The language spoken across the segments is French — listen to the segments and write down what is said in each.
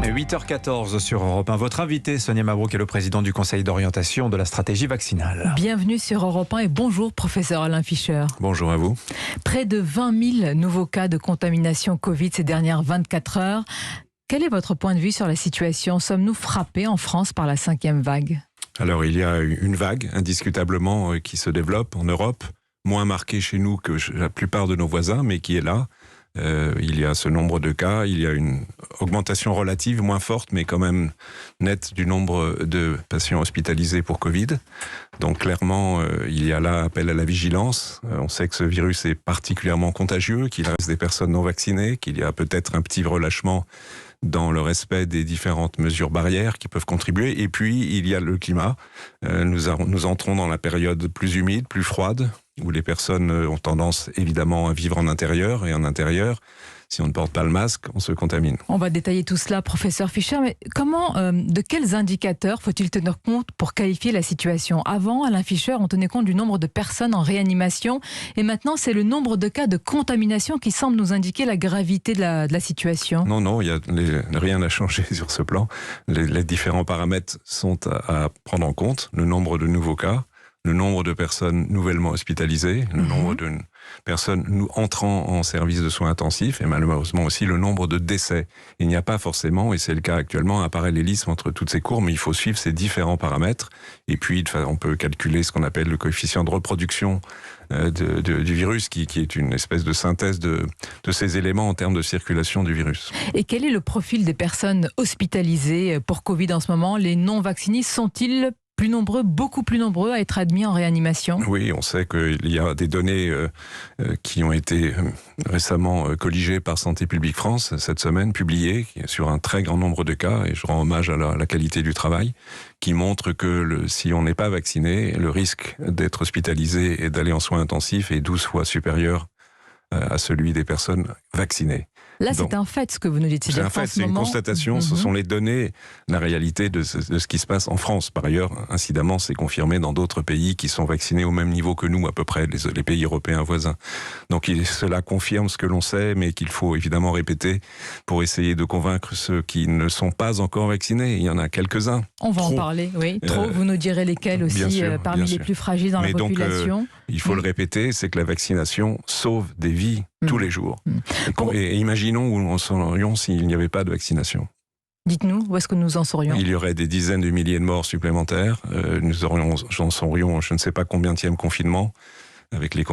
8h14 sur Europe 1. Votre invité, Sonia Mabrouk, est le président du Conseil d'orientation de la stratégie vaccinale. Bienvenue sur Europe 1 et bonjour, professeur Alain Fischer. Bonjour à vous. Près de 20 000 nouveaux cas de contamination Covid ces dernières 24 heures. Quel est votre point de vue sur la situation? Sommes-nous frappés en France par la 5e vague? Alors, il y a une vague, indiscutablement, qui se développe en Europe, moins marquée chez nous que la plupart de nos voisins, mais qui est là. Il y a ce nombre de cas, il y a une augmentation relative, moins forte, mais quand même nette du nombre de patients hospitalisés pour Covid. Donc clairement, il y a là appel à la vigilance. On sait que ce virus est particulièrement contagieux, qu'il reste des personnes non vaccinées, qu'il y a peut-être un petit relâchement dans le respect des différentes mesures barrières qui peuvent contribuer. Et puis, il y a le climat. Nous entrons dans la période plus humide, plus froide, où les personnes ont tendance évidemment à vivre en intérieur. Et en intérieur, si on ne porte pas le masque, on se contamine. On va détailler tout cela, professeur Fischer. Mais de quels indicateurs faut-il tenir compte pour qualifier la situation? Avant, Alain Fischer, on tenait compte du nombre de personnes en réanimation. Et maintenant, c'est le nombre de cas de contamination qui semble nous indiquer la gravité de la situation. Non, rien n'a changé sur ce plan. Les différents paramètres sont à prendre en compte. Le nombre de nouveaux cas, le nombre de personnes nouvellement hospitalisées, le nombre de personnes entrant en service de soins intensifs et malheureusement aussi le nombre de décès. Il n'y a pas forcément, et c'est le cas actuellement, un parallélisme entre toutes ces courbes, mais il faut suivre ces différents paramètres. Et puis, on peut calculer ce qu'on appelle le coefficient de reproduction du virus, qui est une espèce de synthèse de ces éléments en termes de circulation du virus. Et quel est le profil des personnes hospitalisées pour Covid en ce moment? Les non-vaccinés sont-ils beaucoup plus nombreux à être admis en réanimation? Oui, on sait qu'il y a des données qui ont été récemment colligées par Santé publique France cette semaine, publiées sur un très grand nombre de cas, et je rends hommage à la qualité du travail, qui montre que si on n'est pas vacciné, le risque d'être hospitalisé et d'aller en soins intensifs est 12 fois supérieur à celui des personnes vaccinées. Là, c'est un fait, ce que vous nous dites. C'est un fait, c'est une constatation, ce sont les données, la réalité de ce qui se passe en France. Par ailleurs, incidemment, c'est confirmé dans d'autres pays qui sont vaccinés au même niveau que nous, à peu près, les pays européens voisins. Donc cela confirme ce que l'on sait, mais qu'il faut évidemment répéter pour essayer de convaincre ceux qui ne sont pas encore vaccinés. Il y en a quelques-uns. On va en parler, oui. Trop, vous nous direz lesquels aussi, parmi les plus fragiles dans la population. Donc, il faut le répéter, c'est que la vaccination sauve des vies tous les jours. Et imaginons où nous en serions s'il n'y avait pas de vaccination. Dites-nous, où est-ce que nous en serions? Il y aurait des dizaines de milliers de morts supplémentaires. Nous en serions, je ne sais pas combienième confinement, avec les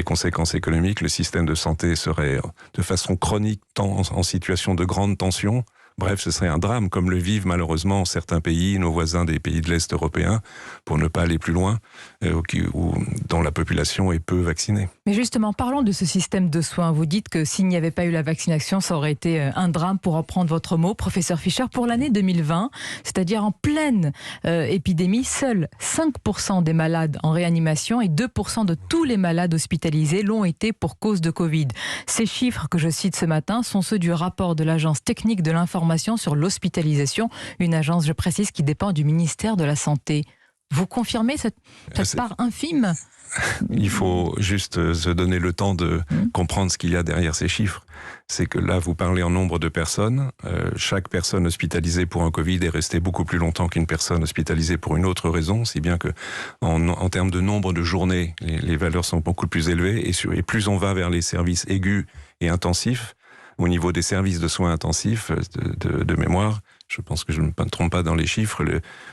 conséquences économiques. Le système de santé serait de façon chronique en situation de grande tension. Bref, ce serait un drame, comme le vivent malheureusement certains pays, nos voisins des pays de l'Est européen, pour ne pas aller plus loin, dont la population est peu vaccinée. Mais justement, parlons de ce système de soins. Vous dites que s'il n'y avait pas eu la vaccination, ça aurait été un drame, pour reprendre votre mot, professeur Fischer. Pour l'année 2020, c'est-à-dire en pleine épidémie, seuls 5% des malades en réanimation et 2% de tous les malades hospitalisés l'ont été pour cause de Covid. Ces chiffres que je cite ce matin sont ceux du rapport de l'Agence technique de l'information sur l'hospitalisation, une agence, je précise, qui dépend du ministère de la Santé. Vous confirmez cette part infime? Il faut juste se donner le temps de comprendre ce qu'il y a derrière ces chiffres. C'est que là, vous parlez en nombre de personnes. Chaque personne hospitalisée pour un Covid est restée beaucoup plus longtemps qu'une personne hospitalisée pour une autre raison, si bien que en termes de nombre de journées, les valeurs sont beaucoup plus élevées, et plus on va vers les services aigus et intensifs. Au niveau des services de soins intensifs, de mémoire, je pense que je ne me trompe pas dans les chiffres,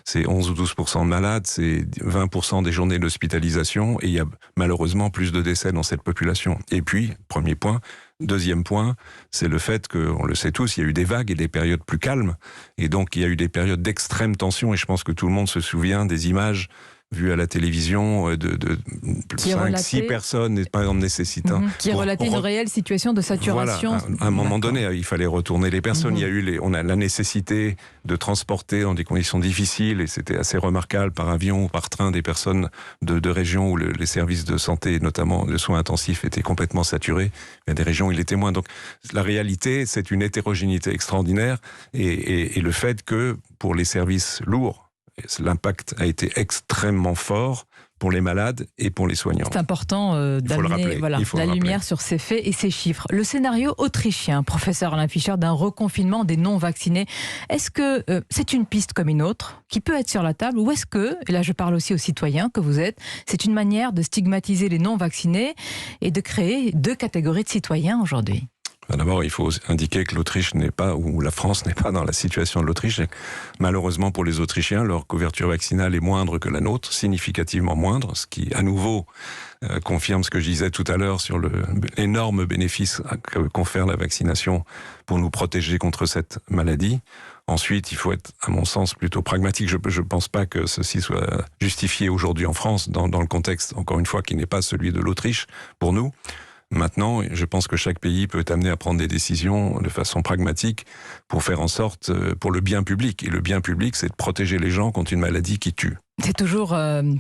c'est 11 ou 12% de malades, c'est 20% des journées d'hospitalisation, et il y a malheureusement plus de décès dans cette population. Et puis, premier point. Deuxième point, c'est le fait que, on le sait tous, il y a eu des vagues et des périodes plus calmes, et donc il y a eu des périodes d'extrême tension, et je pense que tout le monde se souvient des images vues à la télévision de 5-6 personnes, par exemple, nécessitant... Qui relatait une réelle situation de saturation. Voilà, à un moment donné, il fallait retourner les personnes. Il y a eu on a la nécessité de transporter dans des conditions difficiles, et c'était assez remarquable, par avion ou par train, des personnes de régions où les services de santé, notamment de soins intensifs, étaient complètement saturés. Il y a des régions où il était moins. Donc la réalité, c'est une hétérogénéité extraordinaire, et le fait que, pour les services lourds, l'impact a été extrêmement fort pour les malades et pour les soignants. C'est important d'amener la lumière sur ces faits et ces chiffres. Le scénario autrichien, professeur Alain Fischer, d'un reconfinement des non-vaccinés, est-ce que c'est une piste comme une autre qui peut être sur la table, ou est-ce que, et là je parle aussi aux citoyens que vous êtes, c'est une manière de stigmatiser les non-vaccinés et de créer 2 catégories de citoyens aujourd'hui ? D'abord, il faut indiquer que l'Autriche n'est pas, ou la France n'est pas dans la situation de l'Autriche. Malheureusement pour les Autrichiens, leur couverture vaccinale est moindre que la nôtre, significativement moindre, ce qui, à nouveau, confirme ce que je disais tout à l'heure sur l'énorme bénéfice que confère la vaccination pour nous protéger contre cette maladie. Ensuite, il faut être, à mon sens, plutôt pragmatique. Je ne pense pas que ceci soit justifié aujourd'hui en France, dans le contexte, encore une fois, qui n'est pas celui de l'Autriche, pour nous. Maintenant, je pense que chaque pays peut être amené à prendre des décisions de façon pragmatique pour faire en sorte, pour le bien public. Et le bien public, c'est de protéger les gens contre une maladie qui tue. C'est toujours, une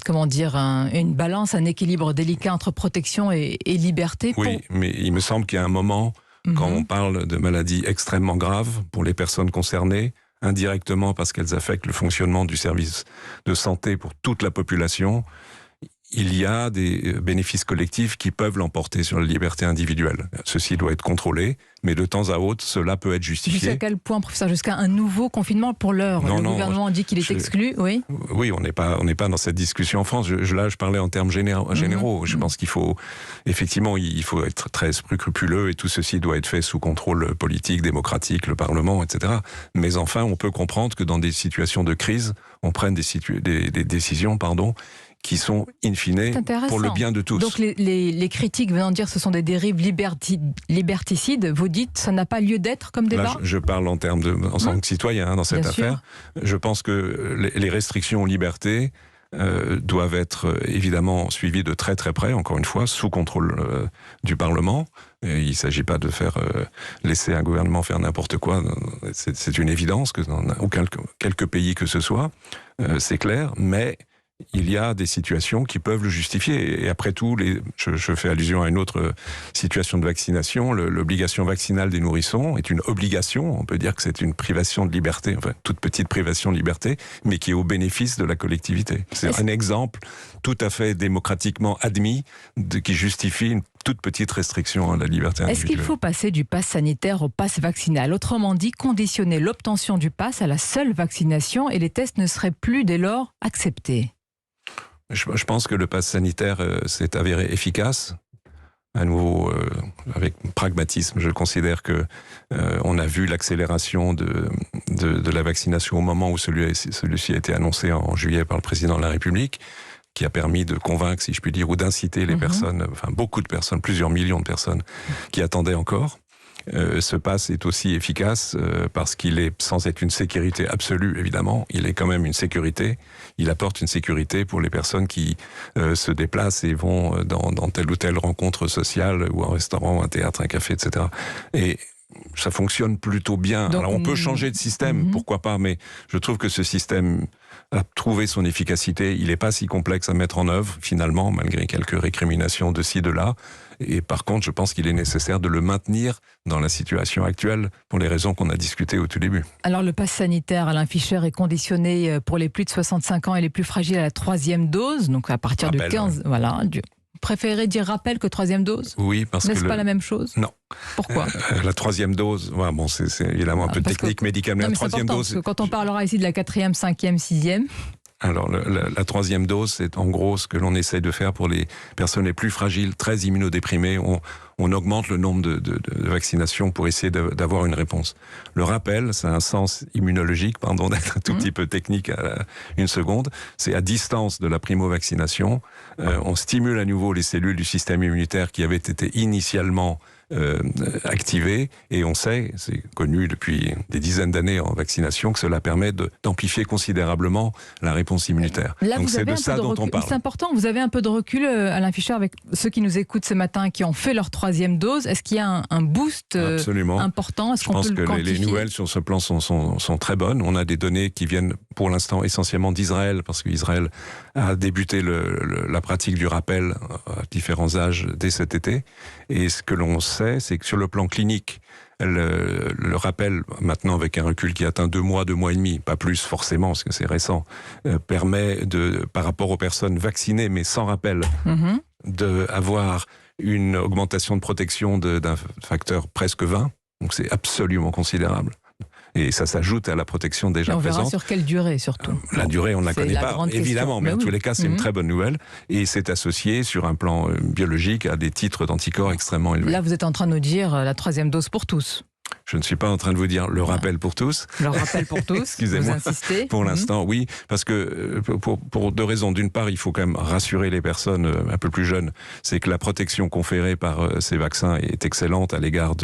balance, un équilibre délicat entre protection et liberté. Oui, mais il me semble qu'il y a un moment, quand on parle de maladies extrêmement graves pour les personnes concernées, indirectement parce qu'elles affectent le fonctionnement du service de santé pour toute la population, il y a des bénéfices collectifs qui peuvent l'emporter sur la liberté individuelle. Ceci doit être contrôlé, mais de temps à autre, cela peut être justifié. Jusqu'à quel point, professeur ? Jusqu'à un nouveau confinement pour l'heure ? Le gouvernement dit qu'il est exclu, oui ? Oui, on n'est pas dans cette discussion en France. Là, je parlais en termes généraux. Je pense qu'il faut, effectivement, il faut être très scrupuleux et tout ceci doit être fait sous contrôle politique, démocratique, le Parlement, etc. Mais enfin, on peut comprendre que dans des situations de crise, on prenne des décisions, qui sont, in fine, pour le bien de tous. Donc les critiques venant de dire que ce sont des dérives liberticides, vous dites ça n'a pas lieu d'être comme débat ? Là, je parle en tant que citoyen dans cette affaire. Je pense que les restrictions aux libertés doivent être évidemment suivies de très très près, encore une fois, sous contrôle du Parlement. Et il ne s'agit pas de laisser un gouvernement faire n'importe quoi. C'est une évidence que dans quelques pays que ce soit, c'est clair, mais il y a des situations qui peuvent le justifier. Et après tout, je fais allusion à une autre situation de vaccination. L'obligation vaccinale des nourrissons est une obligation. On peut dire que c'est une privation de liberté, enfin, toute petite privation de liberté, mais qui est au bénéfice de la collectivité. C'est un exemple tout à fait démocratiquement admis qui justifie une toute petite restriction à la liberté individuelle. Est-ce qu'il faut passer du pass sanitaire au pass vaccinal ? Autrement dit, conditionner l'obtention du pass à la seule vaccination et les tests ne seraient plus dès lors acceptés ? Je pense que le pass sanitaire s'est avéré efficace. À nouveau, avec pragmatisme, je considère que on a vu l'accélération de la vaccination au moment où celui-ci a été annoncé en juillet par le président de la République, qui a permis de convaincre, si je puis dire, ou d'inciter les personnes, enfin beaucoup de personnes, plusieurs millions de personnes qui attendaient encore. Ce pass est aussi efficace parce qu'il est, sans être une sécurité absolue évidemment, il est quand même une sécurité. Il apporte une sécurité pour les personnes qui se déplacent et vont dans telle ou telle rencontre sociale ou un restaurant, un théâtre, un café, etc. Et ça fonctionne plutôt bien. Donc, alors on peut changer de système, pourquoi pas, mais je trouve que ce système a trouvé son efficacité. Il n'est pas si complexe à mettre en œuvre, finalement, malgré quelques récriminations de ci, de là. Et par contre, je pense qu'il est nécessaire de le maintenir dans la situation actuelle pour les raisons qu'on a discutées au tout début. Alors le pass sanitaire, Alain Fischer, est conditionné pour les plus de 65 ans et les plus fragiles à la 3e dose, donc à partir du 15... Voilà, préférez dire rappel que 3e dose ? Oui, parce que... N'est-ce pas la même chose ? Non. Pourquoi ? La 3e dose, c'est évidemment un peu technique, médical, mais la 3e dose... Parce que quand on parlera ici de la 4e, 5e, 6e... Alors, la 3e dose, c'est en gros ce que l'on essaye de faire pour les personnes les plus fragiles, très immunodéprimées. On augmente le nombre de vaccinations pour essayer d'avoir une réponse. Le rappel, ça a un sens immunologique, pardon d'être un tout petit peu technique à une seconde, c'est à distance de la primo-vaccination. On stimule à nouveau les cellules du système immunitaire qui avaient été initialement activées, et on sait, c'est connu depuis des dizaines d'années en vaccination, que cela permet d'amplifier considérablement la réponse immunitaire. Là, donc c'est de ça dont on parle. C'est important, vous avez un peu de recul, Alain Fischer, avec ceux qui nous écoutent ce matin, qui ont fait leur 3e dose. Est-ce qu'il y a un boost important ? Est-ce Je pense que les nouvelles sur ce plan sont très bonnes. On a des données qui viennent pour l'instant essentiellement d'Israël, parce qu'Israël a débuté la pratique du rappel à différents âges dès cet été. Et ce que l'on sait sait, c'est que sur le plan clinique, le rappel, maintenant avec un recul qui atteint 2 mois, 2 mois et demi, pas plus forcément, parce que c'est récent, permet par rapport aux personnes vaccinées, mais sans rappel, d'avoir une augmentation de protection d'un facteur presque 20. Donc c'est absolument considérable. Et ça s'ajoute à la protection déjà présente. On verra sur quelle durée, surtout. La durée, on ne la connaît pas, évidemment, mais en tous les cas, c'est une très bonne nouvelle. Et c'est associé, sur un plan biologique, à des titres d'anticorps extrêmement élevés. Là, vous êtes en train de nous dire la 3e dose pour tous. Je ne suis pas en train de vous dire le rappel pour tous. Le rappel pour tous, excusez-moi. Vous insistez. Pour l'instant, oui, parce que pour 2 raisons. D'une part, il faut quand même rassurer les personnes un peu plus jeunes. C'est que la protection conférée par ces vaccins est excellente à l'égard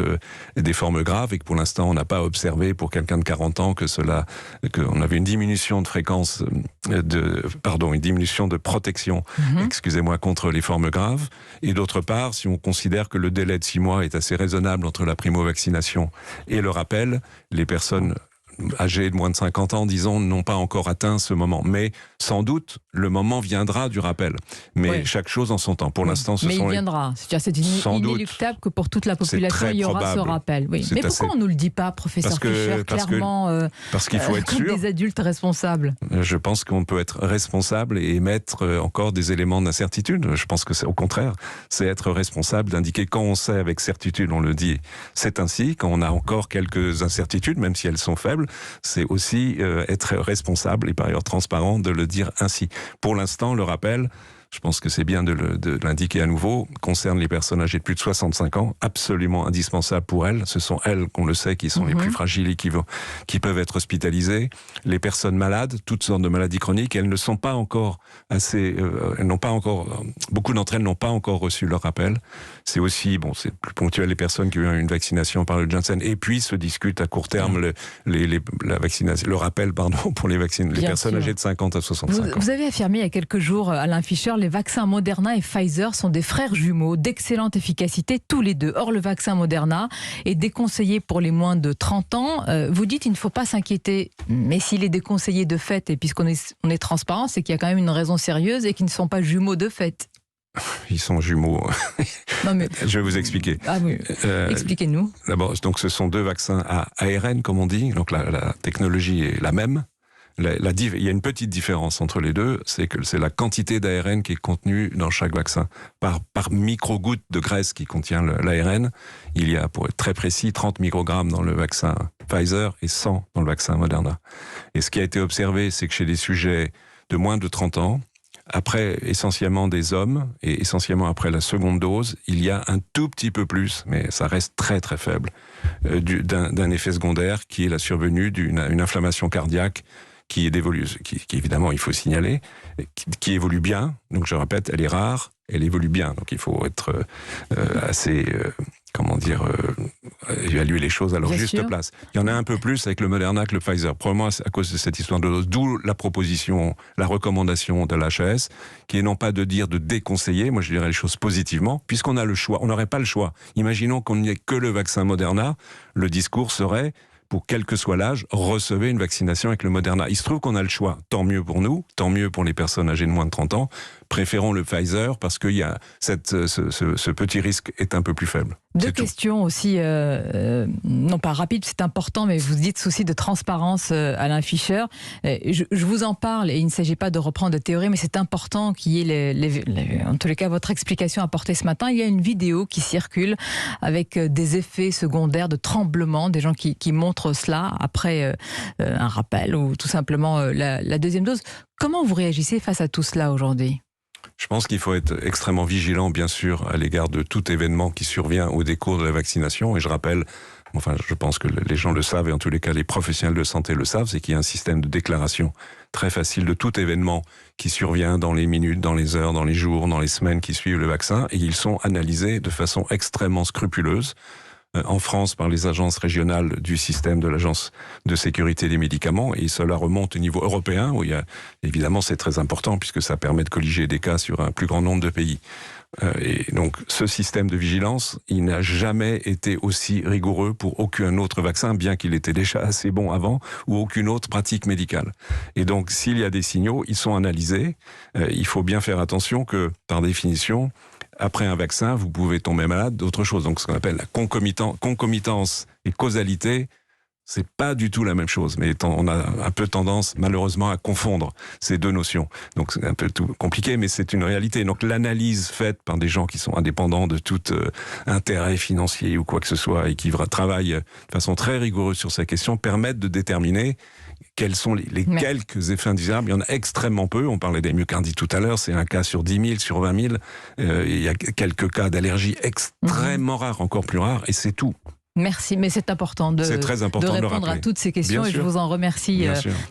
des formes graves et que pour l'instant, on n'a pas observé pour quelqu'un de 40 ans qu'on avait une diminution de fréquence, une diminution de protection, excusez-moi, contre les formes graves. Et d'autre part, si on considère que le délai de 6 mois est assez raisonnable entre la primo-vaccination et le rappel, les personnes âgés de moins de 50 ans, disons, n'ont pas encore atteint ce moment. Mais sans doute, le moment viendra du rappel. Mais chaque chose en son temps. Pour l'instant, mais il viendra. C'est inéluctable que pour toute la population, il y aura ce rappel. Oui. Mais pourquoi on ne nous le dit pas, professeur Fischer, clairement, parce qu'il faut être sûr. Des adultes responsables. Je pense qu'on peut être responsable et émettre encore des éléments d'incertitude. Je pense que c'est au contraire. C'est être responsable d'indiquer quand on sait avec certitude, on le dit, c'est ainsi. Quand on a encore quelques incertitudes, même si elles sont faibles, c'est aussi être responsable et par ailleurs transparent de le dire ainsi. Pour l'instant, le rappel, je pense que c'est bien de l'indiquer à nouveau, concerne les personnes âgées de plus de 65 ans, absolument indispensable pour elles. Ce sont elles, qu'on le sait, qui sont les plus fragiles et qui peuvent être hospitalisées. Les personnes malades, toutes sortes de maladies chroniques, elles ne sont pas encore beaucoup d'entre elles n'ont pas encore reçu leur rappel. C'est aussi, c'est plus ponctuel, les personnes qui ont eu une vaccination par le Janssen, et puis se discute à court terme le rappel pour les personnes âgées de 50 à 65 ans. Vous avez affirmé il y a quelques jours, Alain Fischer, les vaccins Moderna et Pfizer sont des frères jumeaux d'excellente efficacité tous les deux. Or, le vaccin Moderna est déconseillé pour les moins de 30 ans. Vous dites qu'il ne faut pas s'inquiéter, mais s'il est déconseillé de fait, et puisqu'on est transparent, c'est qu'il y a quand même une raison sérieuse et qu'ils ne sont pas jumeaux de fait. Ils sont jumeaux. Non mais... Je vais vous expliquer. Ah oui. Expliquez-nous. D'abord, donc ce sont 2 vaccins à ARN, comme on dit. Donc la technologie est la même. Il y a une petite différence entre les deux, c'est que c'est la quantité d'ARN qui est contenue dans chaque vaccin. Par micro-goutte de graisse qui contient l'ARN, il y a, pour être très précis, 30 microgrammes dans le vaccin Pfizer et 100 dans le vaccin Moderna. Et ce qui a été observé, c'est que chez des sujets de moins de 30 ans, après essentiellement des hommes, et essentiellement après la seconde dose, il y a un tout petit peu plus, mais ça reste très très faible, d'un effet secondaire qui est la survenue d'une inflammation cardiaque qui évidemment il faut signaler, qui évolue bien. Donc je répète, elle est rare, elle évolue bien. Donc il faut être assez, évaluer les choses à leur juste place. Il y en a un peu plus avec le Moderna que le Pfizer, probablement à cause de cette histoire de dose. D'où la recommandation de l'HAS, qui est non pas de dire de déconseiller, moi je dirais les choses positivement, puisqu'on a le choix. On n'aurait pas le choix. Imaginons qu'on n'y ait que le vaccin Moderna, le discours serait, pour quel que soit l'âge, recevez une vaccination avec le Moderna. Il se trouve qu'on a le choix. Tant mieux pour nous, tant mieux pour les personnes âgées de moins de 30 ans. Préférons le Pfizer parce que ce petit risque est un peu plus faible. 2 questions aussi, non pas rapides, c'est important, mais vous dites souci de transparence, Alain Fischer. Je vous en parle et il ne s'agit pas de reprendre de théorie, mais c'est important qu'il y ait, en tous les cas, votre explication apportée ce matin. Il y a une vidéo qui circule avec des effets secondaires de tremblement, des gens qui montrent cela après un rappel ou tout simplement la deuxième dose. Comment vous réagissez face à tout cela aujourd'hui ? Je pense qu'il faut être extrêmement vigilant, bien sûr, à l'égard de tout événement qui survient au décours de la vaccination. Et je rappelle, je pense que les gens le savent, et en tous les cas les professionnels de santé le savent, c'est qu'il y a un système de déclaration très facile de tout événement qui survient dans les minutes, dans les heures, dans les jours, dans les semaines qui suivent le vaccin. Et ils sont analysés de façon extrêmement scrupuleuse. En France par les agences régionales du système de l'Agence de sécurité des médicaments, et cela remonte au niveau européen, où évidemment c'est très important puisque ça permet de colliger des cas sur un plus grand nombre de pays. Et donc ce système de vigilance, il n'a jamais été aussi rigoureux pour aucun autre vaccin, bien qu'il était déjà assez bon avant, ou aucune autre pratique médicale. Et donc s'il y a des signaux, ils sont analysés. Il faut bien faire attention que, par définition, après un vaccin, vous pouvez tomber malade d'autre chose. Donc ce qu'on appelle la concomitance et causalité, c'est pas du tout la même chose, mais on a un peu tendance, malheureusement, à confondre ces deux notions. Donc c'est un peu tout compliqué, mais c'est une réalité. Donc l'analyse faite par des gens qui sont indépendants de tout intérêt financier ou quoi que ce soit et qui travaillent de façon très rigoureuse sur ces questions permettent de déterminer quels sont les quelques effets indésirables. Il y en a extrêmement peu. On parlait des myocardites tout à l'heure, c'est un cas sur 10 000, sur 20 000. Il y a quelques cas d'allergie extrêmement rares, encore plus rares, et c'est tout. Merci, mais c'est important de répondre à toutes ces questions et je vous en remercie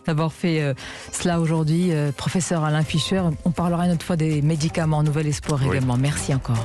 d'avoir fait cela aujourd'hui. Professeur Alain Fischer, on parlera une autre fois des médicaments Nouvel Espoir également. Merci encore.